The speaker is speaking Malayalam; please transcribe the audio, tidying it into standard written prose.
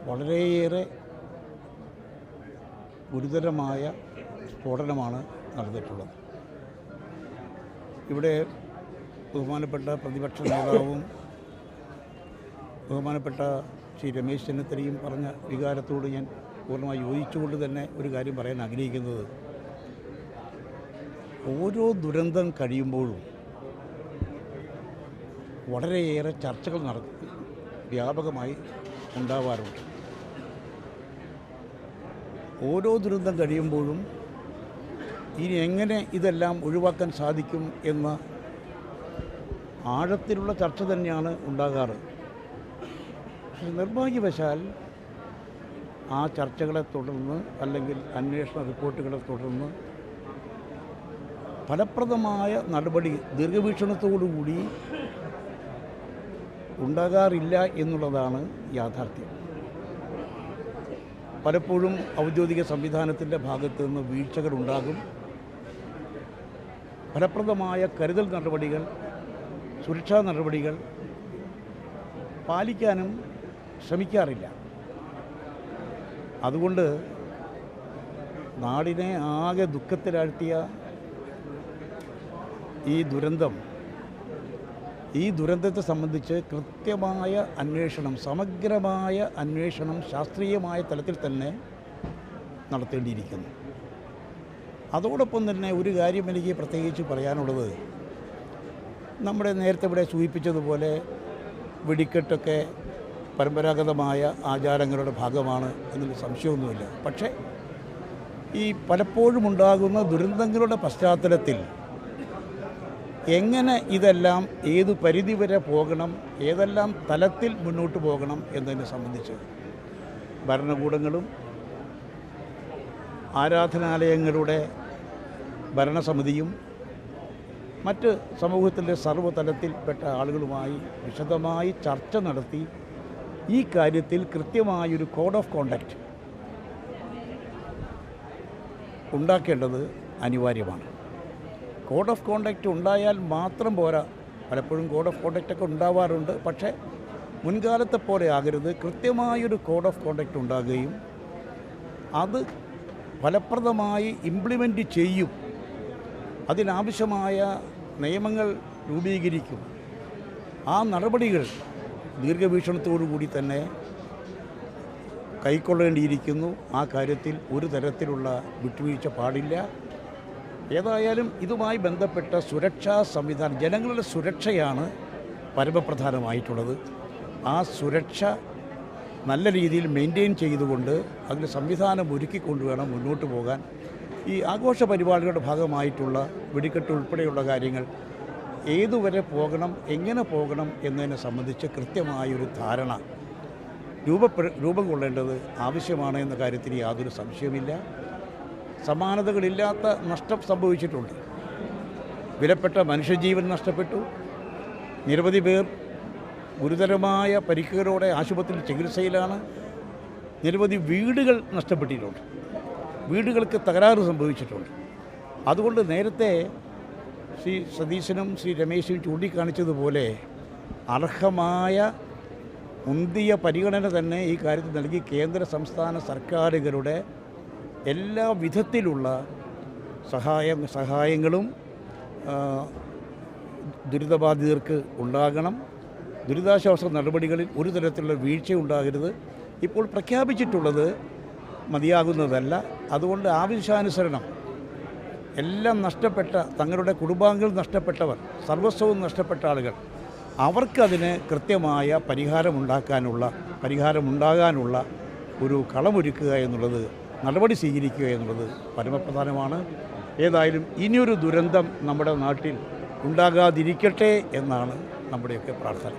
വളരെയേറെ ഗുരുതരമായ സ്ഫോടനമാണ് നടന്നിട്ടുള്ളത്. ഇവിടെ ബഹുമാനപ്പെട്ട പ്രതിപക്ഷ നേതാവും ബഹുമാനപ്പെട്ട ശ്രീ രമേശ് ചെന്നിത്തലയും പറഞ്ഞ വികാരത്തോട് ഞാൻ പൂർണ്ണമായി യോജിച്ചുകൊണ്ട് തന്നെ ഒരു കാര്യം പറയാൻ ആഗ്രഹിക്കുന്നത്, ഓരോ ദുരന്തം കഴിയുമ്പോഴും വളരെയേറെ ചർച്ചകൾ വ്യാപകമായി ഉണ്ടാവാറുണ്ട്. ഓരോ ദുരന്തം കഴിയുമ്പോഴും ഇനി എങ്ങനെ ഇതെല്ലാം ഒഴിവാക്കാൻ സാധിക്കും എന്ന ആഴത്തിലുള്ള ചർച്ച തന്നെയാണ് ഉണ്ടാകാറ്. പക്ഷേ നിർഭാഗ്യവശാൽ ആ ചർച്ചകളെ തുടർന്ന് അല്ലെങ്കിൽ അന്വേഷണ റിപ്പോർട്ടുകളെ തുടർന്ന് ഫലപ്രദമായ നടപടി ദീർഘവീക്ഷണത്തോടുകൂടി ഉണ്ടാകാറില്ല എന്നുള്ളതാണ് യാഥാർത്ഥ്യം. പലപ്പോഴും ഔദ്യോഗിക സംവിധാനത്തിൻ്റെ ഭാഗത്തു നിന്ന് വീഴ്ചകളുണ്ടാകും. ഫലപ്രദമായ കരുതൽ നടപടികൾ, സുരക്ഷാ നടപടികൾ പാലിക്കാനും ശ്രമിക്കാറില്ല. അതുകൊണ്ട് നാടിനെ ആകെ ദുഃഖത്തിലാഴ്ത്തിയ ഈ ദുരന്തത്തെ സംബന്ധിച്ച് കൃത്യമായ അന്വേഷണം, സമഗ്രമായ അന്വേഷണം ശാസ്ത്രീയമായ തലത്തിൽ തന്നെ നടത്തേണ്ടിയിരിക്കുന്നു. അതോടൊപ്പം തന്നെ ഒരു കാര്യം എനിക്ക് പ്രത്യേകിച്ച് പറയാനുള്ളത്, നമ്മുടെ നേരത്തെ ഇവിടെ സൂചിപ്പിച്ചതുപോലെ വെടിക്കെട്ടൊക്കെ പരമ്പരാഗതമായ ആചാരങ്ങളുടെ ഭാഗമാണ് എന്നതിൽ സംശയമൊന്നുമില്ല. പക്ഷേ ഈ പലപ്പോഴും ഉണ്ടാകുന്ന ദുരന്തങ്ങളുടെ പശ്ചാത്തലത്തിൽ എങ്ങനെ ഇതെല്ലാം ഏതു പരിധിവരെ പോകണം, ഏതെല്ലാം തലത്തിൽ മുന്നോട്ട് പോകണം എന്നതിനെ സംബന്ധിച്ച് ഭരണകൂടങ്ങളും ആരാധനാലയങ്ങളുടെ ഭരണസമിതിയും മറ്റ് സമൂഹത്തിൻ്റെ സർവ്വതലത്തിൽപ്പെട്ട ആളുകളുമായി വിശദമായി ചർച്ച നടത്തി ഈ കാര്യത്തിൽ കൃത്യമായൊരു കോഡ് ഓഫ് കോണ്ടക്റ്റ് ഉണ്ടാക്കേണ്ടത് അനിവാര്യമാണ്. കോഡ് ഓഫ് കോണ്ടക്റ്റ് ഉണ്ടായാൽ മാത്രം പോരാ. പലപ്പോഴും കോഡ് ഓഫ് കോണ്ടക്റ്റൊക്കെ ഉണ്ടാവാറുണ്ട്. പക്ഷേ മുൻകാലത്തെ പോലെ ആകരുത്. കൃത്യമായൊരു കോഡ് ഓഫ് കോണ്ടക്റ്റ് ഉണ്ടാകുകയും അത് ഫലപ്രദമായി ഇംപ്ലിമെൻ്റ് ചെയ്യും, അതിനാവശ്യമായ നിയമങ്ങൾ രൂപീകരിക്കും. ആ നടപടികൾ ദീർഘവീക്ഷണത്തോടുകൂടി തന്നെ കൈക്കൊള്ളേണ്ടിയിരിക്കുന്നു. ആ കാര്യത്തിൽ ഒരു തരത്തിലുള്ള വിട്ടുവീഴ്ച പാടില്ല. ഏതായാലും ഇതുമായി ബന്ധപ്പെട്ട സുരക്ഷാ സംവിധാനം, ജനങ്ങളുടെ സുരക്ഷയാണ് പരമപ്രധാനമായിട്ടുള്ളത്. ആ സുരക്ഷ നല്ല രീതിയിൽ മെയിൻറ്റെയിൻ ചെയ്തുകൊണ്ട് അതിന് സംവിധാനം ഒരുക്കിക്കൊണ്ട് വേണം മുന്നോട്ട് പോകാൻ. ഈ ആഘോഷ പരിപാടികളുടെ ഭാഗമായിട്ടുള്ള വെടിക്കെട്ട് ഉൾപ്പെടെയുള്ള കാര്യങ്ങൾ ഏതുവരെ പോകണം, എങ്ങനെ പോകണം എന്നതിനെ സംബന്ധിച്ച് കൃത്യമായൊരു ധാരണ രൂപം കൊള്ളേണ്ടത് ആവശ്യമാണ് എന്ന കാര്യത്തിൽ യാതൊരു സംശയമില്ല. സമാനതകളില്ലാത്ത നഷ്ടം സംഭവിച്ചിട്ടുണ്ട്. വിലപ്പെട്ട മനുഷ്യജീവൻ നഷ്ടപ്പെട്ടു. നിരവധി പേർ ഗുരുതരമായ പരിക്കുകളോടെ ആശുപത്രിയിൽ ചികിത്സയിലാണ്. നിരവധി വീടുകൾ നഷ്ടപ്പെട്ടിട്ടുണ്ട്. വീടുകൾക്ക് തകരാറ് സംഭവിച്ചിട്ടുണ്ട്. അതുകൊണ്ട് നേരത്തെ ശ്രീ സതീശനും ശ്രീ രമേശും ചൂണ്ടിക്കാണിച്ചതുപോലെ അർഹമായ മുന്തിയ പരിഗണന തന്നെ ഈ കാര്യത്തിൽ നൽകി കേന്ദ്ര സംസ്ഥാന സർക്കാരുകളുടെ എല്ലാ വിധത്തിലുള്ള സഹായങ്ങളും ദുരിതബാധിതർക്ക് ഉണ്ടാകണം. ദുരിതാശ്വാസ നടപടികളിൽ ഒരു തരത്തിലുള്ള വീഴ്ച ഉണ്ടാകരുത്. ഇപ്പോൾ പ്രഖ്യാപിച്ചിട്ടുള്ളത് മതിയാകുന്നതല്ല. അതുകൊണ്ട് ആവശ്യാനുസരണം എല്ലാം നഷ്ടപ്പെട്ട, തങ്ങളുടെ കുടുംബാംഗങ്ങൾ നഷ്ടപ്പെട്ടവർ, സർവസ്വവും നഷ്ടപ്പെട്ട ആളുകൾ, അവർക്കതിന് കൃത്യമായ പരിഹാരമുണ്ടാകാനുള്ള ഒരു കളമൊരുക്കുക എന്നുള്ളത്, നടപടി സ്വീകരിക്കുക എന്നുള്ളത് പരമപ്രധാനമാണ്. ഏതായാലും ഇനിയൊരു ദുരന്തം നമ്മുടെ നാട്ടിൽ ഉണ്ടാകാതിരിക്കട്ടെ എന്നാണ് നമ്മുടെയൊക്കെ പ്രാർത്ഥന.